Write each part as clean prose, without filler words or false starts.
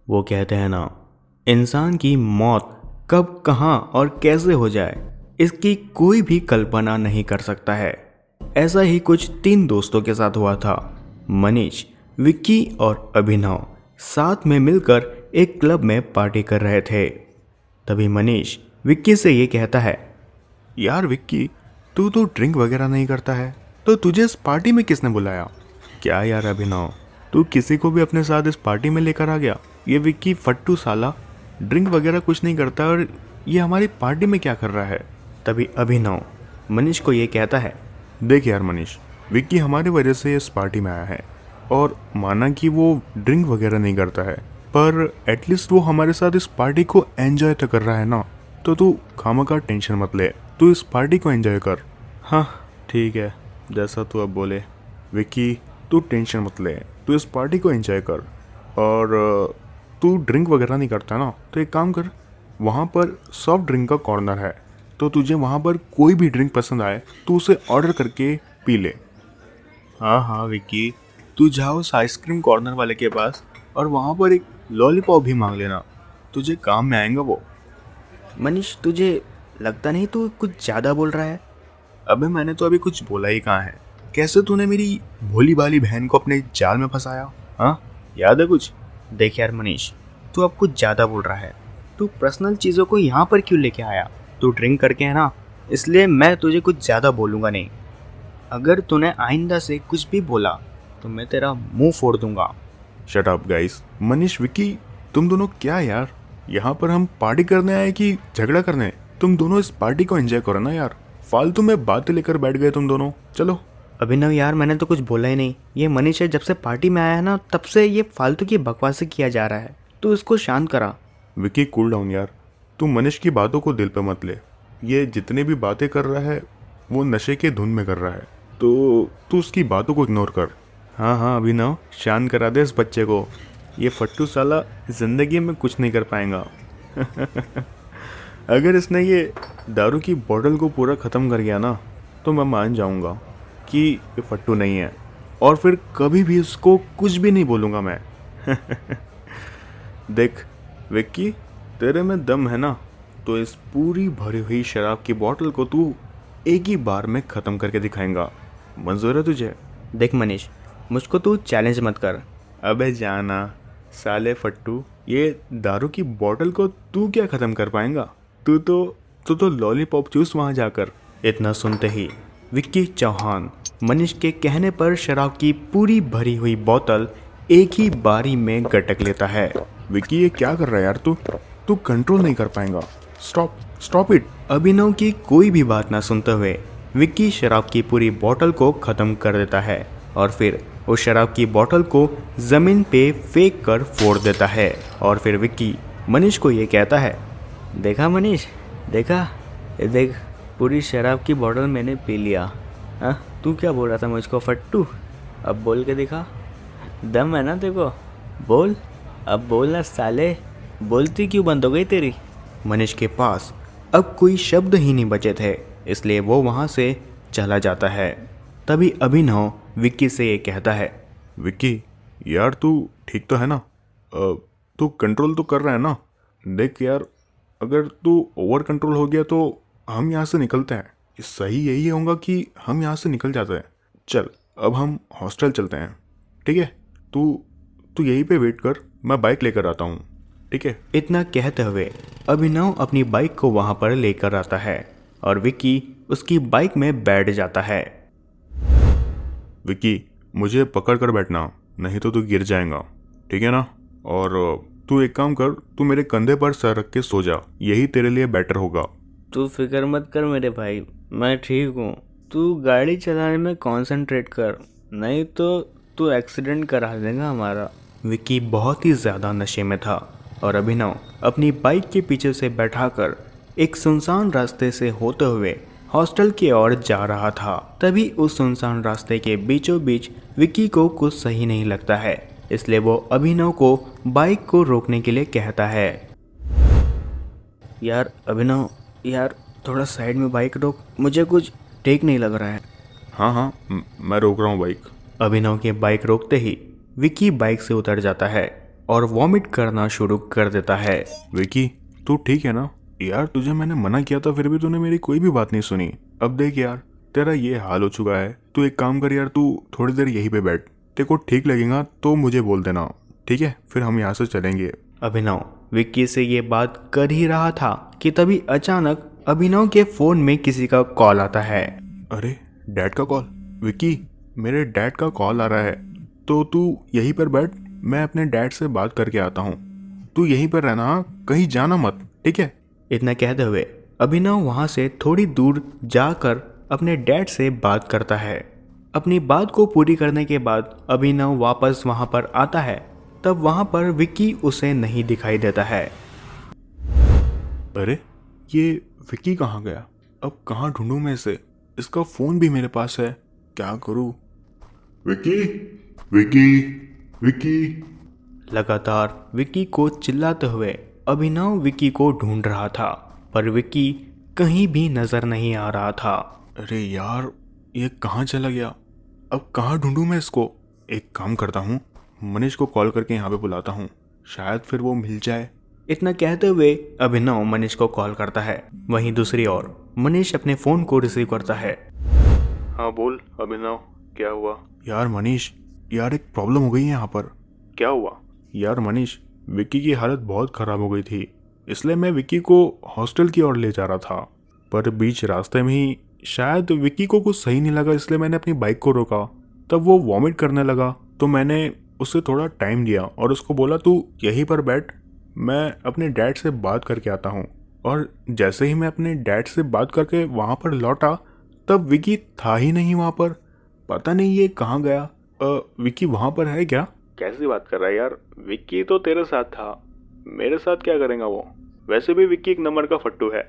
वो कहते हैं ना, इंसान की मौत कब कहाँ और कैसे हो जाए इसकी कोई भी कल्पना नहीं कर सकता है। ऐसा ही कुछ तीन दोस्तों के साथ हुआ था। मनीष, विक्की और अभिनव साथ में मिलकर एक क्लब में पार्टी कर रहे थे। तभी मनीष विक्की से ये कहता है, यार विक्की, तू तो ड्रिंक वगैरह नहीं करता है, तो तुझे इस पार्टी में किसने बुलाया? क्या यार अभिनव, तू किसी को भी अपने साथ इस पार्टी में लेकर आ गया? ये विक्की फट्टू साला ड्रिंक वगैरह कुछ नहीं करता और ये हमारी पार्टी में क्या कर रहा है? तभी अभिनव मनीष को ये कहता है, देख यार मनीष, विक्की हमारी वजह से इस पार्टी में आया है और माना कि वो ड्रिंक वगैरह नहीं करता है, पर एटलीस्ट वो हमारे साथ इस पार्टी को एंजॉय तो कर रहा है ना। तो तू खामखा टेंशन मत ले, तू इस पार्टी को एंजॉय कर। हाँ ठीक है, जैसा तू अब बोले। विक्की, तू टेंशन मत ले, तू इस पार्टी को एंजॉय कर। और तू ड्रिंक वगैरह नहीं करता ना, तो एक काम कर, वहाँ पर सॉफ्ट ड्रिंक का कॉर्नर है, तो तुझे वहाँ पर कोई भी ड्रिंक पसंद आए तो उसे ऑर्डर करके पी ले। हाँ हाँ विक्की, तू जाओ उस आइसक्रीम कॉर्नर वाले के पास और वहाँ पर एक लॉलीपॉप भी मांग लेना, तुझे काम में आएगा वो। मनीष, तुझे लगता नहीं तू कुछ ज़्यादा बोल रहा है? अबे मैंने तो अभी कुछ बोला ही कहाँ है। कैसे तूने मेरी भोली भाली बहन को अपने जाल में फंसाया? हाँ, याद है कुछ? देख यार मनीष, तू अब कुछ ज़्यादा बोल रहा है। तू पर्सनल चीज़ों को यहाँ पर क्यों लेके आया? तू ड्रिंक करके है ना, इसलिए मैं तुझे कुछ ज़्यादा बोलूँगा नहीं। अगर तूने आइंदा से कुछ भी बोला तो मैं तेरा मुंह फोड़ दूंगा। Shut up guys. Manish, Vicky, तुम दोनों क्या यार, यहाँ पर हम पार्टी करने आए कि झगड़ा करने? तुम दोनों इस पार्टी को एंजॉय करो ना यार, फालतू में बातें लेकर बैठ गए तुम दोनों। चलो। अभिनव यार, मैंने तो कुछ बोला ही नहीं। ये मनीष है, जब से पार्टी में आया है ना तब से ये फालतू की बकवासें किया जा रहा है। तू इसको शांत करा। विक्की कूल डाउन यार, तू मनीष की बातों को दिल पे मत ले। ये जितने भी बातें कर रहा है वो नशे के धुन में कर रहा है, तो तू उसकी बातों को इग्नोर कर। हाँ हाँ अभिनव, शांत करा दे इस बच्चे को। ये फट्टू साला ज़िंदगी में कुछ नहीं कर पाएगा। अगर इसने ये दारू की बोतल को पूरा ख़त्म कर गया ना, तो मैं मान जाऊंगा कि ये फट्टू नहीं है, और फिर कभी भी उसको कुछ भी नहीं बोलूँगा मैं। देख विक्की, तेरे में दम है ना, तो इस पूरी भरी हुई शराब की बोतल को तू एक ही बार में ख़त्म करके दिखाएगा। मंजूर है तुझे? देख मनीष, मुझको तू चैलेंज मत कर। अबे जाना साले फट्टू, ये दारू की बोतल को तू क्या ख़त्म कर पाएगा? तू तो लॉलीपॉप चूस वहाँ जाकर। इतना सुनते ही विक्की चौहान मनीष के कहने पर शराब की पूरी भरी हुई बोतल एक ही बारी में गटक लेता है। विक्की, ये क्या कर रहा है यार? तू कंट्रोल नहीं कर पाएगा। Stop it. अभिनव की कोई भी बात ना सुनते हुए विक्की शराब की पूरी बोतल को ख़त्म कर देता है और फिर उस शराब की बोतल को ज़मीन पे फेंक कर फोड़ देता है। और फिर विक्की मनीष को ये कहता है, देखा मनीष, देखा, ये देख, पूरी शराब की बोतल मैंने पी लिया। हाँ, तू क्या बोल रहा था मुझको फट्टू? अब बोल के दिखा, दम है ना देखो, बोल, अब बोल ना साले, बोलती क्यों बंद हो गई तेरी? मनीष के पास अब कोई शब्द ही नहीं बचे थे, इसलिए वो वहाँ से चला जाता है। तभी अभिनव विक्की से ये कहता है, विक्की यार, तू ठीक तो है ना? तू कंट्रोल तो कर रहा है ना? देख यार, अगर तू ओवर कंट्रोल हो गया तो हम यहाँ से निकलते हैं। सही यही होगा कि हम यहाँ से निकल जाते हैं। चल, अब हम हॉस्टल चलते हैं, ठीक है? तू यहीं पे वेट कर, मैं बाइक लेकर आता हूँ, ठीक है? इतना कहते हुए अभिनव अपनी बाइक को वहाँ पर लेकर आता है और विक्की उसकी बाइक में बैठ जाता है। विक्की, मुझे पकड़ कर बैठना, नहीं तो तू गिर जाएगा, ठीक है ना? और तू एक काम कर, तू मेरे कंधे पर सर रख के सो जा, यही तेरे लिए बेटर होगा। तू फिक्र मत कर मेरे भाई, मैं ठीक हूँ। तू गाड़ी चलाने में कंसंट्रेट कर, नहीं तो तू एक्सीडेंट करा देगा हमारा। विक्की बहुत ही ज़्यादा नशे में था और अभिनव अपनी बाइक के पीछे से बैठाकर एक सुनसान रास्ते से होते हुए हॉस्टल की ओर जा रहा था। तभी उस सुनसान रास्ते के बीचों बीच विक्की को कुछ सही नहीं लगता है, इसलिए वो अभिनव को बाइक को रोकने के लिए कहता है, यार अभिनव, यार थोड़ा साइड में बाइक रोक, मुझे कुछ ठीक नहीं लग रहा है। हाँ, मैं रोक रहा हूँ बाइक। अभिनव के बाइक रोकते ही विक्की बाइक से उतर जाता है और वॉमिट करना शुरू कर देता है। विकी, तू ठीक है ना? यार तुझे मैंने मना किया था, फिर भी तूने मेरी कोई भी बात नहीं सुनी। अब देख यार, तेरा ये हाल हो चुका है। तू एक काम कर यार, तू थोड़ी देर यहीं पे बैठ। तेरे को ठीक लगेगा तो मुझे बोल देना, ठीक है? फिर हम यहाँ से चलेंगे। अभिनव विक्की से ये बात कर ही रहा था कि तभी अचानक अभिनव के फोन में किसी का कॉल आता है। अरे डैड का कॉल। विकी, मेरे डैड का कॉल आ रहा है, तो तू यहीं पर बैठ, मैं अपने डैड से बात करके आता हूँ। तू यहीं पर रहना, हाँ? कहीं जाना मत, ठीक है? इतना कहते हुए अभिनव वहां से थोड़ी दूर जाकर अपने डैड से बात करता है। अपनी बात को पूरी करने के बाद अभिनव वापस वहां पर आता है। तब वहां पर विक्की उसे नहीं दिखाई देता है। अरे ये विकी कहाँ गया? अब कहाँ ढूंढूं मैं इसे? इसका फोन भी मेरे पास है, क्या करूं? विकी, विकी, विकी। लगातार विक्की को चिल्लाते हुए अभिनव विक्की को ढूंढ रहा था, पर विक्की कहीं भी नजर नहीं आ रहा था। अरे यार, ये कहाँ चला गया? अब कहाँ ढूंढूं मैं इसको? एक काम करता हूँ, मनीष को कॉल करके यहाँ पे बुलाता हूँ, शायद फिर वो मिल जाए। इतना कहते हुए अभिनव मनीष को कॉल करता है। वहीं दूसरी ओर मनीष अपने फोन को रिसीव करता है। हाँ बोल अभिनव, क्या हुआ? यार मनीष, यार एक प्रॉब्लम हो गई है यहाँ पर। क्या हुआ? यार मनीष, विक्की की हालत बहुत ख़राब हो गई थी, इसलिए मैं विक्की को हॉस्टल की ओर ले जा रहा था। पर बीच रास्ते में ही शायद विक्की को कुछ सही नहीं लगा, इसलिए मैंने अपनी बाइक को रोका। तब वो वॉमिट करने लगा, तो मैंने उसे थोड़ा टाइम दिया और उसको बोला तू यहीं पर बैठ, मैं अपने डैड से बात करके आता हूँ। और जैसे ही मैं अपने डैड से बात करके वहाँ पर लौटा, तब विक्की था ही नहीं वहाँ पर। पता नहीं ये कहाँ गया। विक्की वहाँ पर है क्या? कैसी बात कर रहा है यार? विक्की तो तेरे साथ था, मेरे साथ क्या करेगा वो? वैसे भी विक्की एक नंबर का फट्टू है।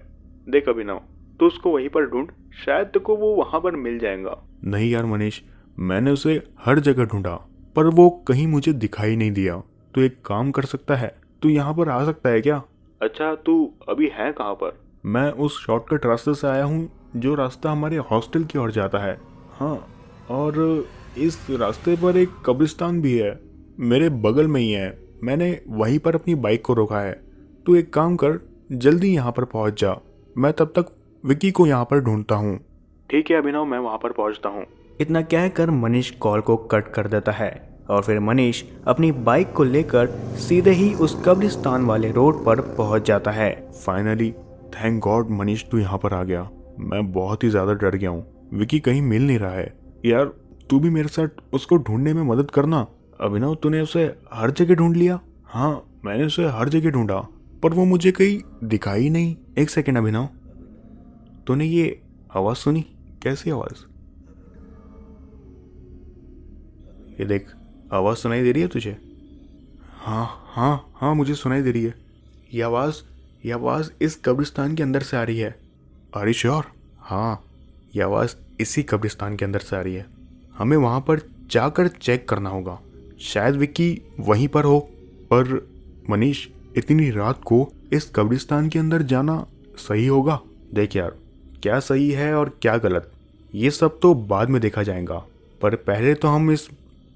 देख अभिनव, तू उसको वहीं पर ढूंढ, शायद तेको वो वहाँ पर मिल जाएगा। नहीं यार मनीष, मैंने उसे हर जगह ढूंढा, पर वो कहीं मुझे दिखाई नहीं दिया। तो एक काम कर सकता है, तू यहाँ पर आ सकता है क्या? अच्छा, तू अभी है कहाँ पर? मैं उस शॉर्टकट रास्ते से आया हूँ, जो रास्ता हमारे हॉस्टल की ओर जाता है। हाँ, और इस रास्ते पर एक कब्रिस्तान भी है, मेरे बगल में ही है। मैंने वहीं पर अपनी बाइक को रोका है। तू एक काम कर, जल्दी यहाँ पर पहुँच जा, मैं तब तक विक्की को यहाँ पर ढूंढता हूँ। ठीक है अभिनव, मैं वहाँ पर पहुँचता हूँ। इतना कहकर मनीष कॉल को कट कर देता है और फिर मनीष अपनी बाइक को लेकर सीधे ही उस कब्रिस्तान वाले रोड पर पहुंच जाता है। फाइनली, थैंक गॉड मनीष, तू यहाँ पर आ गया। मैं बहुत ही ज़्यादा डर गया हूँ, विक्की कहीं मिल नहीं रहा है। यार तू भी मेरे साथ उसको ढूंढने में मदद करना। अभिनव, तूने उसे हर जगह ढूंढ लिया? हाँ, मैंने उसे हर जगह ढूंढा, पर वो मुझे कहीं दिखाई नहीं। एक सेकेंड अभिनव, तूने ये आवाज़ सुनी? कैसी आवाज़? ये देख, आवाज़ सुनाई दे रही है तुझे? हाँ हाँ हाँ, मुझे सुनाई दे रही है। ये आवाज़ इस कब्रिस्तान के अंदर से आ रही है। Are you sure? हाँ, ये आवाज़ इसी कब्रिस्तान के अंदर से आ रही है। हमें वहाँ पर जाकर चेक करना होगा, शायद विक्की वहीं पर हो। पर मनीष, इतनी रात को इस कब्रिस्तान के अंदर जाना सही होगा? देख यार, क्या सही है और क्या गलत, ये सब तो बाद में देखा जाएगा। पर पहले तो हम इस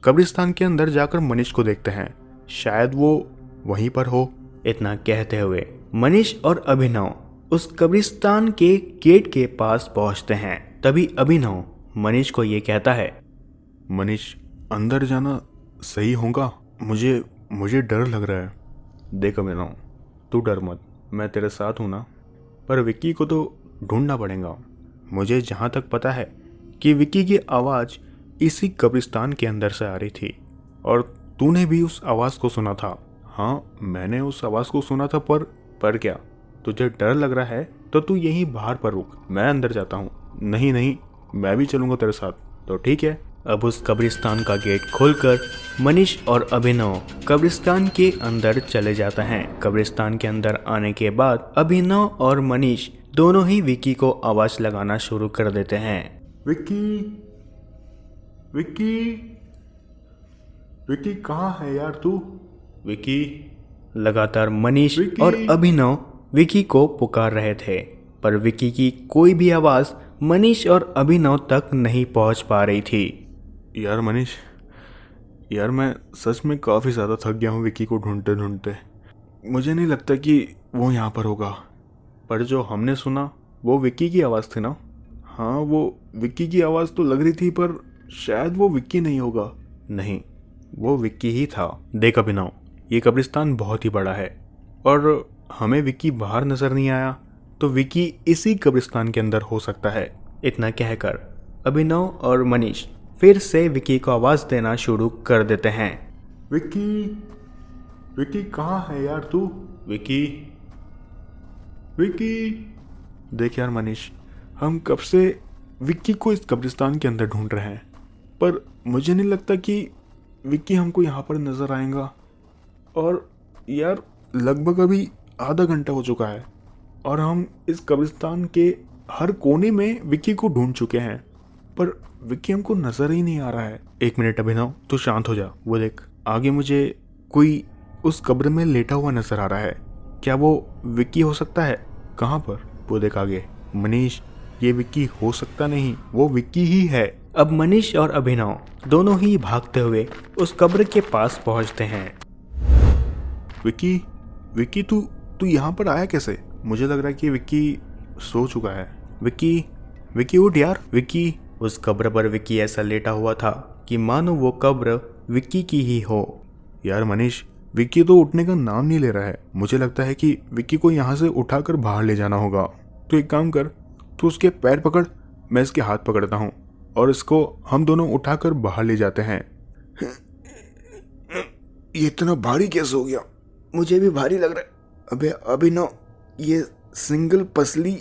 कब्रिस्तान के अंदर जाकर मनीष को देखते हैं, शायद वो वहीं पर हो। इतना कहते हुए मनीष और अभिनव उस कब्रिस्तान के गेट के पास पहुंचते हैं। तभी अभिनव मनीष को ये कहता है, मनीष, अंदर जाना सही होगा? मुझे डर लग रहा है। देख अभिनव, तू डर मत, मैं तेरे साथ हूँ ना। पर विक्की को तो ढूंढना पड़ेगा। मुझे जहाँ तक पता है कि विक्की की आवाज़ इसी कब्रिस्तान के अंदर से आ रही थी, और तूने भी उस आवाज़ को सुना था। हाँ, मैंने उस आवाज़ को सुना था, पर क्या तुझे डर लग रहा है? तो तू यहीं बाहर पर रुक, मैं अंदर जाता हूँ। नहीं नहीं, मैं भी चलूँगा तेरे साथ। तो ठीक है। अब उस कब्रिस्तान का गेट खोलकर मनीष और अभिनव कब्रिस्तान के अंदर चले जाते हैं। कब्रिस्तान के अंदर आने के बाद अभिनव और मनीष दोनों ही विक्की को आवाज़ लगाना शुरू कर देते हैं। विक्की, विक्की, विक्की कहाँ है यार तू? विक्की। लगातार मनीष और अभिनव विक्की को पुकार रहे थे, पर विक्की की कोई भी आवाज़ मनीष और अभिनव तक नहीं पहुंच पा रही थी। यार मनीष, यार मैं सच में काफ़ी ज़्यादा थक गया हूँ विक्की को ढूंढते ढूंढते। मुझे नहीं लगता कि वो यहाँ पर होगा। पर जो हमने सुना वो विक्की की आवाज़ थी ना? हाँ, वो विक्की की आवाज़ तो लग रही थी, पर शायद वो विक्की नहीं होगा। नहीं, वो विक्की ही था। देख अभिनव, ये कब्रिस्तान बहुत ही बड़ा है और हमें विक्की बाहर नजर नहीं आया, तो विक्की इसी कब्रिस्तान के अंदर हो सकता है। इतना कहकर अभिनव और मनीष फिर से विक्की को आवाज़ देना शुरू कर देते हैं। विक्की, विक्की कहाँ है यार तू? विक्की, विक्की। देख यार मनीष, हम कब से विक्की को इस कब्रिस्तान के अंदर ढूंढ रहे हैं, पर मुझे नहीं लगता कि विक्की हमको यहाँ पर नज़र आएगा। और यार लगभग अभी आधा घंटा हो चुका है और हम इस कब्रिस्तान के हर कोने में विक्की को ढूंढ चुके हैं, पर विक्की हमको नज़र ही नहीं आ रहा है। एक मिनट अभिनव, तू शांत हो जा। वो देख, आगे मुझे कोई उस कब्र में लेटा हुआ नजर आ रहा है। क्या वो विक्की हो सकता है? कहाँ पर? वो देख आगे। मनीष, ये विक्की हो सकता नहीं, वो विक्की ही है। अब मनीष और अभिनव दोनों ही भागते हुए उस कब्र के पास पहुंचते हैं। विक्की, विक्की तू यहाँ पर आया कैसे? मुझे लग रहा है कि विक्की सो चुका है। विक्की, विक्की उठ यार। विक्की, उस कब्र पर विक्की ऐसा लेटा हुआ था कि मानो वो कब्र विक्की की ही हो। यार मनीष, विक्की तो उठने का नाम नहीं ले रहा है। मुझे लगता है कि विक्की को यहाँ से उठाकर बाहर ले जाना होगा। तो एक काम कर, तू उसके पैर पकड़, मैं इसके हाथ पकड़ता हूँ और इसको हम दोनों उठाकर बाहर ले जाते हैं। ये इतना भारी कैसे हो गया? मुझे भी भारी लग रहा है। अबे अभिनव, ये सिंगल पसली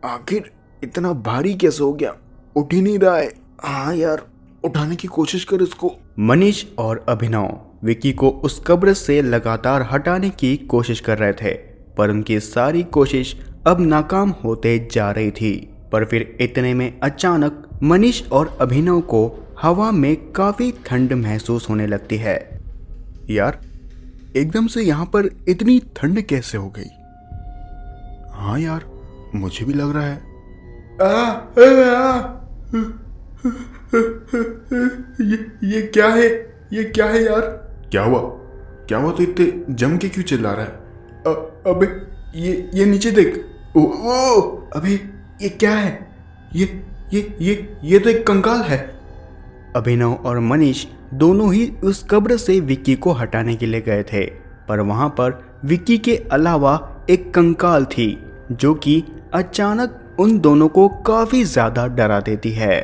आखिर इतना भारी कैसे हो गया? उठ ही नहीं रहा है। हाँ यार, उठाने की कोशिश कर इसको। मनीष और अभिनव विक्की को उस कब्र से लगातार हटाने की कोशिश कर रहे थे, पर उनकी सारी कोशिश अब नाकाम होते जा रही थी। पर फिर इतने में अचानक मनीष और अभिनव को हवा में काफी ठंड महसूस होने लगती है। यार एकदम से यहाँ पर इतनी ठंड कैसे हो गई? हाँ यार, मुझे भी लग रहा है। ये क्या है? ये क्या है यार? क्या हुआ? क्या हुआ? तो इतने जम के क्यों चिल्ला रहा है? अबे ये नीचे देख। ओ अबे ये क्या है? ये तो एक कंकाल है। अभिनव और मनीष दोनों ही उस कब्र से विक्की को हटाने के लिए गए थे, पर वहां पर विक्की के अलावा एक कंकाल थी जो कि अचानक उन दोनों को काफी ज्यादा डरा देती है।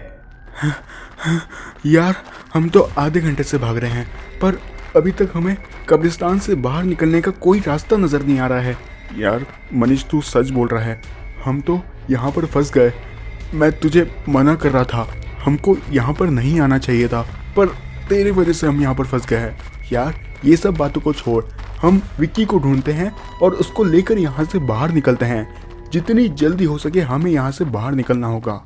यार हम तो आधे घंटे से भाग रहे हैं, पर अभी तक हमें कब्रिस्तान से बाहर निकलने का कोई रास्ता नजर नहीं आ रहा है। यार मनीष, तू सच बोल रहा है, हम तो यहाँ पर फंस गए। मैं तुझे मना कर रहा था, हमको यहाँ पर नहीं आना चाहिए था, पर तेरी वजह से हम यहाँ पर फंस गए हैं। यार ये सब बातों को छोड़, हम विक्की को ढूंढते हैं और उसको लेकर यहाँ से बाहर निकलते हैं। जितनी जल्दी हो सके हमें यहाँ से बाहर निकलना होगा।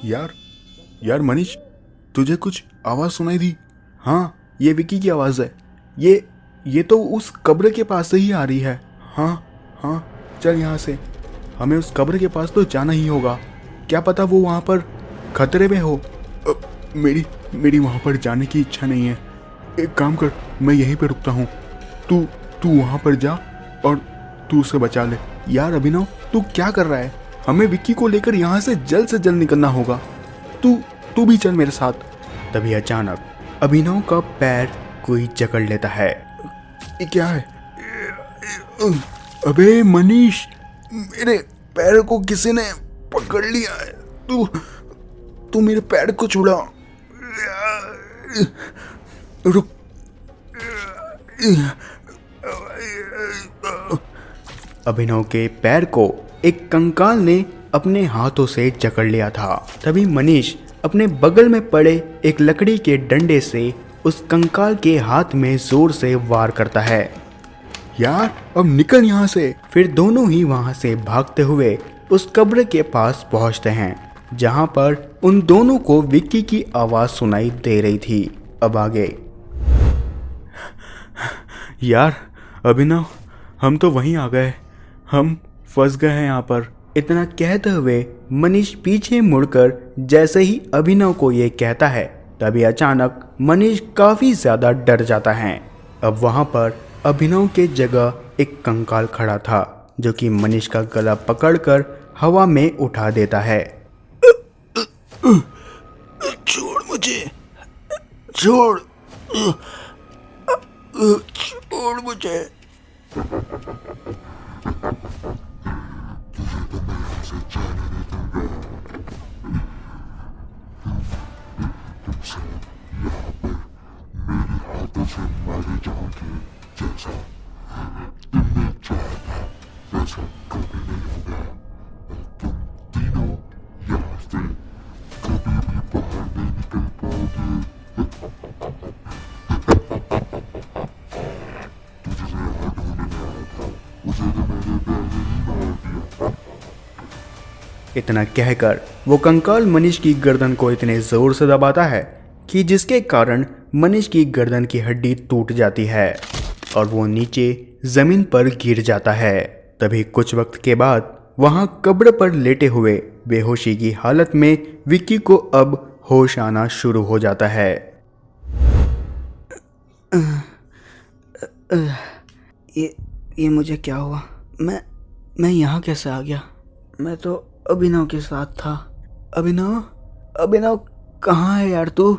यार मनीष, तुझे कुछ आवाज़ सुनाई दी? हाँ, ये विक्की की आवाज़ है। ये तो उस कब्र के पास से ही आ रही है। हाँ, चल यहाँ से, हमें उस कब्र के पास तो जाना ही होगा। क्या पता वो वहाँ पर खतरे में हो। मेरी वहाँ पर जाने की इच्छा नहीं है। एक काम कर, मैं यहीं पर रुकता हूँ, तू वहाँ पर जा और तू उसे बचा ले। यार अभिनव, तू क्या कर रहा है? हमें विक्की को लेकर यहाँ से जल्द निकलना होगा। तू भी चल मेरे साथ। तभी अचानक अभिनव का पैर कोई जकड़ लेता है। ये क्या है? अबे मनीष, मेरे पैर को किसी ने पकड़ लिया है। तू मेरे पैर को छुड़ा। रुक। अभिनव के पैर को एक कंकाल ने अपने हाथों से जकड़ लिया था। तभी मनीष अपने बगल में पड़े एक लकड़ी के डंडे से उस कंकाल के हाथ में जोर से वार करता है। यार अब निकल यहाँ से। फिर दोनों ही वहां से भागते हुए उस कब्र के पास पहुंचते हैं, जहां पर उन दोनों को विक्की की आवाज सुनाई दे रही थी। अब आगे। यार अभिनव, हम तो वहीं आ गए। हम फंस गए हैं यहाँ पर। इतना कहते हुए मनीष पीछे मुड़कर जैसे ही अभिनव को ये कहता है तभी अचानक मनीष काफी ज्यादा डर जाता है। अब वहां पर अभिनव के जगह एक कंकाल खड़ा था जो कि मनीष का गला पकड़कर हवा में उठा देता है। छोड़ मुझे, छोड़, छोड़ मुझे। इतना कहकर वो कंकाल मनीष की गर्दन को इतने जोर से दबाता है कि जिसके कारण मनीष की गर्दन की हड्डी टूट जाती है और वो नीचे जमीन पर गिर जाता है। तभी कुछ वक्त के बाद वहां कब्र पर लेटे हुए बेहोशी की हालत में विक्की को अब होश आना शुरू हो जाता है। ये मुझे क्या हुआ? मैं यहाँ कैसे आ गया? मैं तो अभिनव के साथ था। अभिनव कहाँ है यार तू?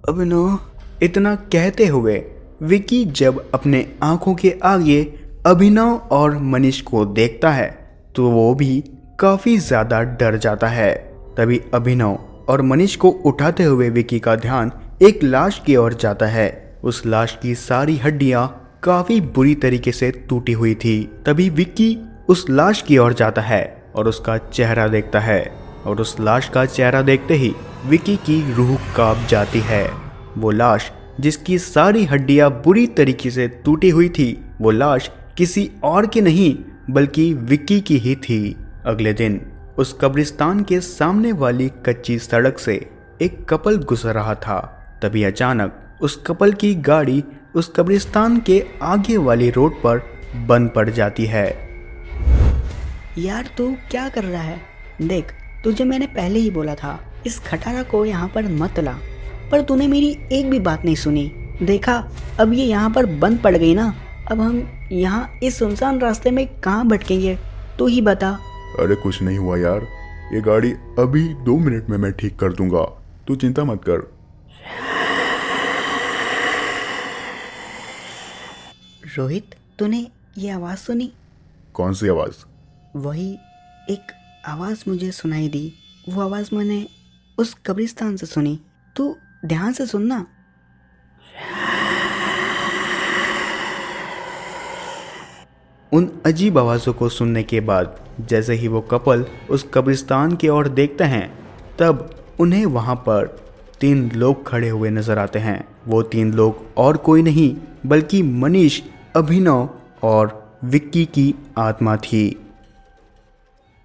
अभिनव। इतना कहते हुए विक्की जब अपने आंखों के आगे अभिनव और मनीष को देखता है तो वो भी काफी ज्यादा डर जाता है। तभी अभिनव और मनीष को उठाते हुए विक्की का ध्यान एक लाश की ओर जाता है। उस लाश की सारी हड्डियां काफी बुरी तरीके से टूटी हुई थी। तभी विक्की उस लाश की ओर जाता है और उसका चेहरा देखता है और उस लाश का चेहरा देखते ही विक्की की रूह कांप जाती है। वो लाश जिसकी सारी हड्डियां बुरी तरीके से टूटी हुई थी, वो लाश किसी और की नहीं बल्कि विक्की की ही थी। अगले दिन उस कब्रिस्तान के सामने वाली कच्ची सड़क से एक कपल गुजर रहा था। तभी अचानक उस कपल की गाड़ी उस कब्रिस्तान के आगे वाली रोड पर बंद पड़ जाती है। यार तू क्या कर रहा है? देख, तुझे मैंने पहले ही बोला था इस खटारा को यहाँ पर मत ला, पर तूने मेरी एक भी बात नहीं सुनी। देखा, अब ये यहाँ पर बंद पड़ गई ना, अब हम यहाँ इस सुनसान रास्ते में कहाँ भटकेंगे? तू ही बता। अरे कुछ नहीं हुआ यार, ये गाड़ी अभी 2 मिनट में मैं ठीक कर दूंगा, तू चिंता मत कर। रोहित, तूने ये आवाज़ सुनी? कौन सी आवाज़? वही एक आवाज़ मुझे सुनाई दी। वो आवाज़ मैंने उस कब्रिस्तान से सुनी। तू ध्यान से सुनना। उन अजीब आवाज़ों को सुनने के बाद जैसे ही वो कपल उस कब्रिस्तान की ओर देखते हैं तब उन्हें वहाँ पर 3 लोग खड़े हुए नजर आते हैं। वो 3 लोग और कोई नहीं बल्कि मनीष, अभिनव और विक्की की आत्मा थी।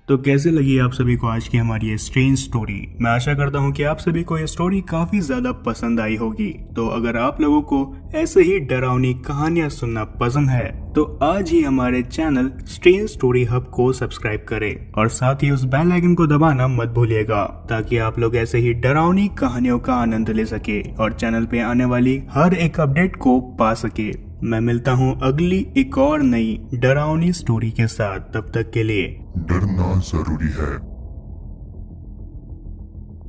तो कैसे लगी आप सभी को आज की हमारी ये स्ट्रेंज स्टोरी? मैं आशा करता हूँ कि आप सभी को ये स्टोरी काफी ज्यादा पसंद आई होगी। तो अगर आप लोगों को ऐसे ही डरावनी कहानियां सुनना पसंद है तो आज ही हमारे चैनल स्ट्रेंज स्टोरी हब को सब्सक्राइब करें और साथ ही उस बेल आइकन को दबाना मत भूलिएगा ताकि आप लोग ऐसे ही डरावनी कहानियों का आनंद ले सके और चैनल पे आने वाली हर एक अपडेट को पा सके। मैं मिलता हूँ अगली एक और नई डरावनी स्टोरी के साथ। तब तक के लिए डरना जरूरी है।